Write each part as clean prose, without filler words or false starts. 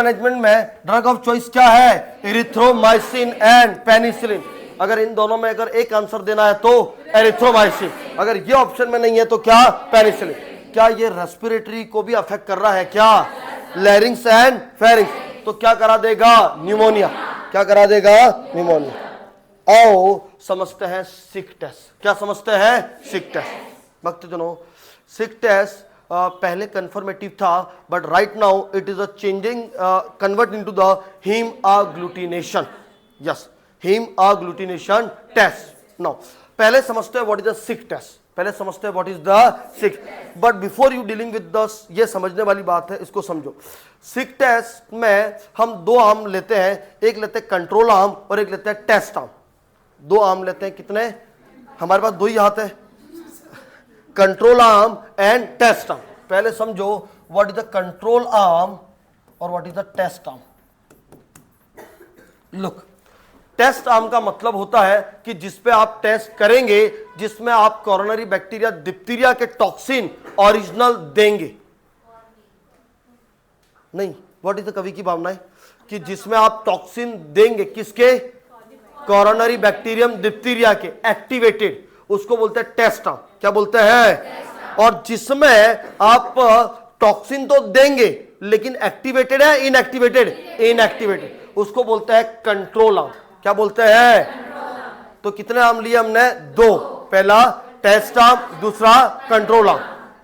Management में drug of choice क्या है? Erythromycin and penicillin. अगर इन दोनों में अगर एक आंसर देना है तो एरिथ्रोमाइसिन, अगर ये ऑप्शन में नहीं है तो क्या? पेनिसिलिन। क्या ये रेस्पिरेटरी को भी अफेक्ट कर रहा है क्या? Larynx and pharynx. तो क्या करा देगा? न्यूमोनिया। क्या करा देगा? न्यूमोनिया। आओ समझते हैं सिक टेस्ट। क्या समझते हैं? Schick test. भक्तजनों, सिक टेस्ट पहले कंफर्मेटिव था, but right now it is a changing, convert into the haemagglutination. Yes, haemagglutination test. Now पहले समझते हैं what is the Schick test. पहले समझते हैं what is the Schick. But before you dealing with the, ये समझने वाली बात है, इसको समझो। सिक टेस्ट में हम दो आर्म लेते हैं, एक लेते हैं कंट्रोल आर्म और एक लेते हैं टेस्ट आर्म। दो आर्म लेते हैं। कितने? हमारे पास दो ही हाथ है, control arm and test arm. पहले समझो what is the control arm और what is the test arm. Look, test arm का मतलब होता है कि जिसपे आप टेस्ट करेंगे, जिसमें आप कोरोनरी बैक्टीरिया डिप्थीरिया के टॉक्सिन ओरिजिनल देंगे। नहीं, व्हाट इज द कवि की भावना है कि जिसमें आप टॉक्सिन देंगे, किसके? कोरोनरी बैक्टीरियम डिप्थीरिया के एक्टिवेटेड, उसको बोलते हैं टेस्ट आर्म। क्या बोलते हैं? और जिसमें आप टॉक्सिन तो देंगे लेकिन एक्टिवेटेड है इनएक्टिवेटेड? इनएक्टिवेटेड, उसको बोलते हैं कंट्रोल आर्म। क्या बोलते हैं? तो कितने आर्म लिए हमने? दो। पहला टेस्ट आर्म, दूसरा कंट्रोल आर्म।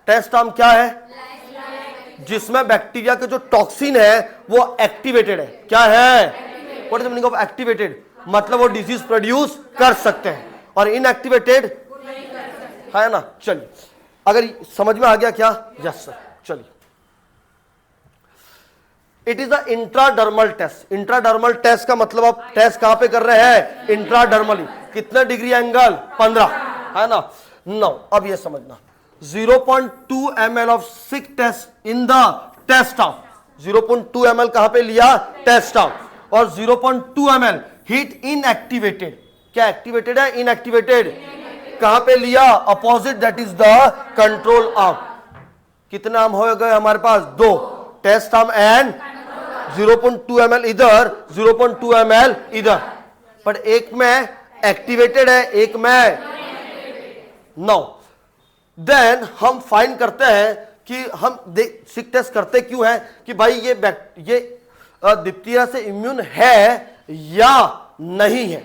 टेस्ट आर्म क्या है? जिसमें बैक्टीरिया के जो टॉक्सिन है वो एक्टिवेटेड है। क्या है? What is the meaning of activated? मतलब वो डिजीज प्रोड्यूस कर सकते हैं। और इनएक्टिवेटेड है ना। चलिए, अगर समझ में आ गया क्या? Yes sir. चलिए, it is the intradermal test. Intradermal test का मतलब आप टेस्ट कहां पे कर रहे हैं? इंट्राडर्मली। कितने डिग्री एंगल? 15, है ना। नो, अब ये समझना, 0.2 ml of Schick test in the test arm. 0.2 ml कहां पे लिया? Test arm. और 0.2 ml हीट इनएक्टिवेटेड। क्या एक्टिवेटेड है? इनएक्टिवेटेड। कहां पे लिया? Opposite, that is the control arm. कितने आर्म हो गए हमारे पास? दो। टेस्ट आर्म एंड 0.2 ml इधर, 0.2 ml इधर। बट एक में एक्टिवेटेड है, एक में नो। देन हम फाइंड करते हैं कि हम सिक टेस्ट करते क्यों है कि भाई ये डिप्थीरिया से इम्यून है या नहीं है।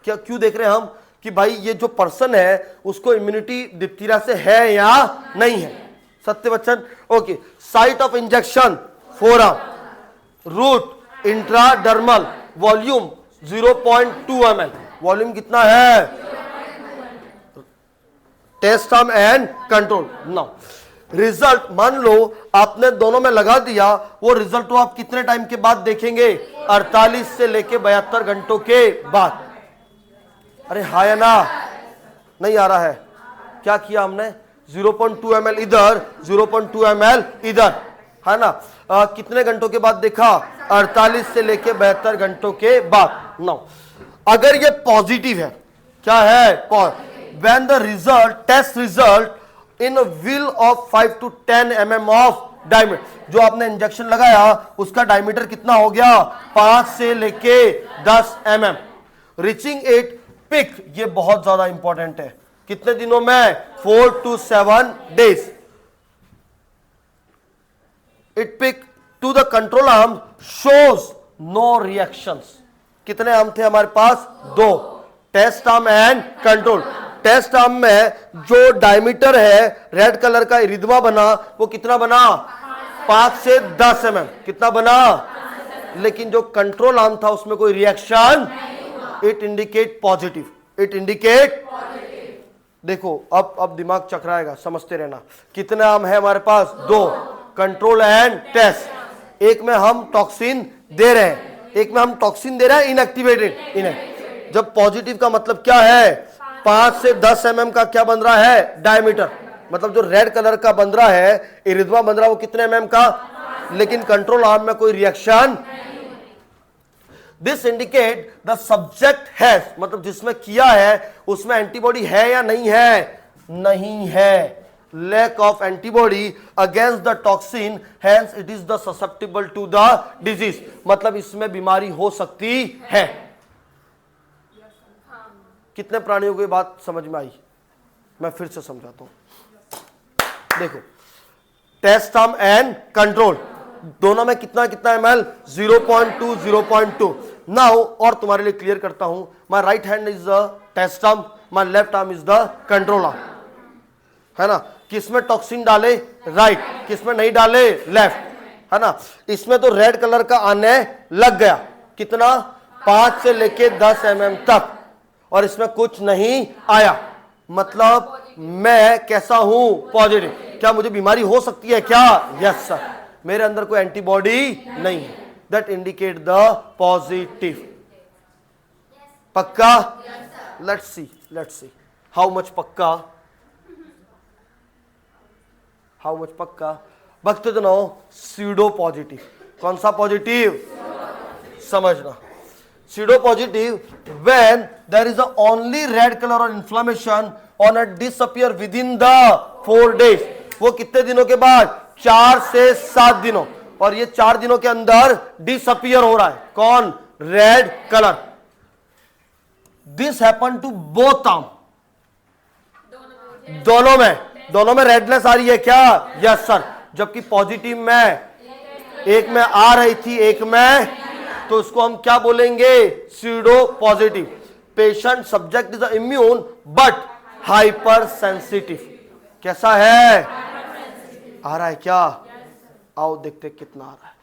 क्या क्यों देख रहे हैं हम कि भाई ये जो पर्सन है उसको इम्यूनिटी डिप्थीरिया से है या नहीं है? सत्य वचन। Okay, site of injection forearm, route intradermal, volume 0.2 ml। Volume कितना है? Test arm and control. Now result, मान लो आपने दोनों में लगा दिया, वो रिजल्ट तो आप कितने टाइम के बाद देखेंगे? 48 से लेके 72 घंटों के बाद। अरे हाँ या ना? नहीं आ रहा है? क्या किया हमने? 0.2 ml इधर, 0.2 ml इधर, है ना। कितने घंटों के बाद देखा? 48 से लेके 72 घंटों के बाद। नाउ अगर ये पॉजिटिव है, क्या है? When the result, test result in wheel of 5 to 10 mm of diameter, जो आपने इंजेक्शन लगाया उसका डायमीटर कितना हो गया? 5 से लेके 10 mm, रीचिंग इट पिक। ये बहुत ज्यादा इंपॉर्टेंट है। कितने दिनों में? 4 to 7 days। It pick to the control arm, shows no reactions. कितने आर्म थे हमारे पास? दो। Test arm and control. Test arm में जो डायमीटर है, रेड कलर का इरिथमा बना, वो कितना बना? 5 से 10 mm। कितना बना? लेकिन जो कंट्रोल आर्म था उसमें कोई reaction, it indicate positive. It indicate, देखो अब दिमाग चकराएगा, समझते रहना। कितने आर्म है हमारे पास? दो। Control and test. एक में हम टॉक्सिन दे रहे हैं, एक में हम टॉक्सिन दे रहे हैं इनएक्टिवेटेड। इन्हें जब पॉजिटिव का मतलब क्या है? 5 से 10 mm का क्या बन रहा है? डायमीटर। मतलब जो रेड कलर का बन रहा है, इरिथमा बन रहा है, वो कितने mm का? लेकिन कंट्रोल आर्म में कोई reaction. This indicate the subject has, मतलब जिसमें किया है उसमें एंटीबॉडी है या नहीं है? नहीं है। lack of antibody against the toxin, hence it is the susceptible to the disease. मतलब इसमें बीमारी हो सकती है। कितने प्राणियों को ये बात समझ में आई? मैं फिर से समझाता हूं। देखो, टेस्ट आर्म एंड कंट्रोल दोनों में कितना कितना ml? 0.2 0.2। नाउ और तुम्हारे लिए क्लियर करता हूं, my right hand is the test arm, my left arm is the control arm, है ना। किसमें टॉक्सिन डाले? राइट। किसमें नहीं डाले? लेफ्ट, है ना। इसमें तो रेड कलर का आने लग गया, कितना? 5 से लेके 10 mm तक, और इसमें कुछ नहीं आया। मतलब मैं कैसा हूं? पॉजिटिव। क्या मुझे बीमारी हो सकती है क्या? Yes sir. मेरे अंदर कोई एंटीबॉडी नहीं है, दैट इंडिकेट द पॉजिटिव। पक्का? लेट्स सी हाउ मच पक्का, हाउ मच पक्का। भक्तजनों, सीडो पॉजिटिव। कौन सा पॉजिटिव? समझना, pseudo positive when there is only red colour और inflammation on a disappear within the 4 days। वो कितने दिनों के बाद? 4 से 7 दिनों। और ये 4 दिनों के अंदर डिसअपियर हो रहा है। कौन? Red colour. This happen to both arm, दोनों में रेडनेस आ रही है क्या? Yes sir. जबकि पॉजिटिव में एक में आ रही थी, एक में, तो उसको हम क्या बोलेंगे? Pseudo positive. Patient subject is immune but hypersensitive. कैसा है? आ रहा है क्या? आओ देखते कितना आ रहा है।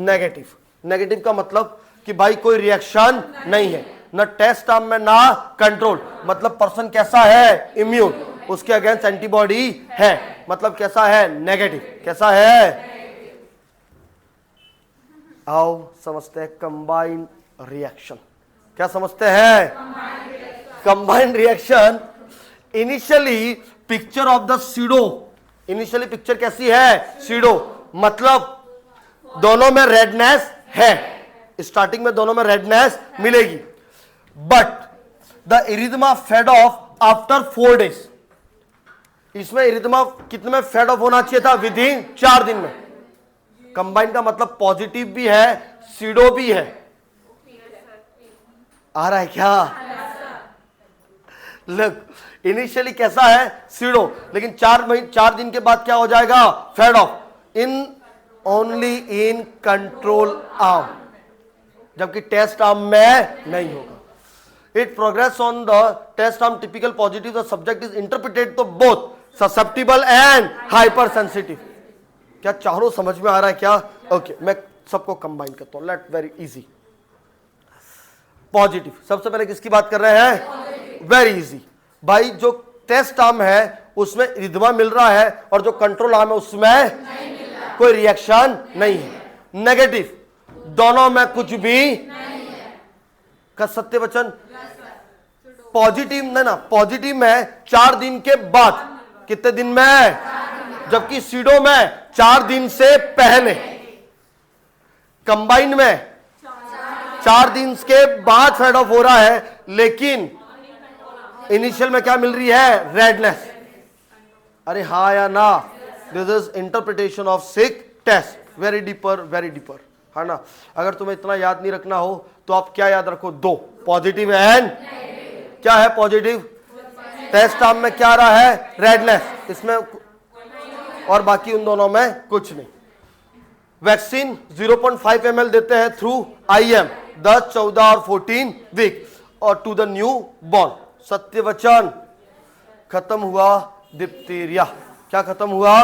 नेगेटिव। नेगेटिव का मतलब कि भाई कोई रिएक्शन नहीं है, ना टेस्ट आर्म में ना कंट्रोल। मतलब पर्सन कैसा है? इम्यून, उसके अगेंस्ट एंटीबॉडी है। मतलब कैसा है? नेगेटिव। कैसा है? आओ समझते हैं कंबाइंड रिएक्शन। क्या समझते हैं? Combined reaction. Initially picture of the pseudo, initially picture कैसी है? सीडो, मतलब दोनों में रेडनेस है, स्टार्टिंग में दोनों में रेडनेस मिलेगी, but the erythema fade off after 4 days। इसमें इरिथमा कितने में फेड ऑफ होना चाहिए था? विद इन 4 दिन में। कंबाइन का मतलब पॉजिटिव भी है, सीडो भी है। आ रहा है क्या? लुक, इनिशियली कैसा है? सीडो, लेकिन 4 दिन के बाद क्या हो जाएगा? Fade off in only in control arm, जबकि टेस्ट आर्म में नहीं होगा। It progress on the test arm typical positive, the subject is interpreted to both susceptible and hypersensitive। क्या चारों समझ में आ रहा है क्या? ओके, मैं सबको कंबाइन करता हूं। Late very easy. पॉजिटिव, सबसे पहले किसकी बात कर रहे हैं? वेरी इजी भाई। जो टेस्ट आर्म है उसमें इरिथमा मिल रहा है, और जो कंट्रोल आर्म है उसमें कोई रिएक्शन नहीं है। नेगेटिव, दोनों में कुछ भी का सत्य वचन। पॉजिटिव नहीं ना, पॉजिटिव में 4 दिन के बाद, कितने दिन में? जबकि सीडो में 4 दिन से पहले। कंबाइन में 4 दिन के बाद फेड ऑफ हो रहा है, लेकिन इनिशियल में क्या मिल रही है? रेडनेस। अरे हाँ या ना? This is interpretation of Schick test. Very deeper, है ना। अगर तुम्हें इतना याद नहीं रखना हो तो आप क्या याद रखो? 2, पॉजिटिव एंड क्या है? पॉजिटिव। टेस्ट आर्म में क्या आ रहा है? रेडनेस। इसमें और बाकी उन दोनों में कुछ नहीं। वैक्सीन 0.5 ml देते हैं थ्रू IM 10, 14 और 14 वीक, और टू द न्यू बॉर्न। सत्य वचन। खत्म हुआ डिप्थीरिया। क्या खत्म हुआ?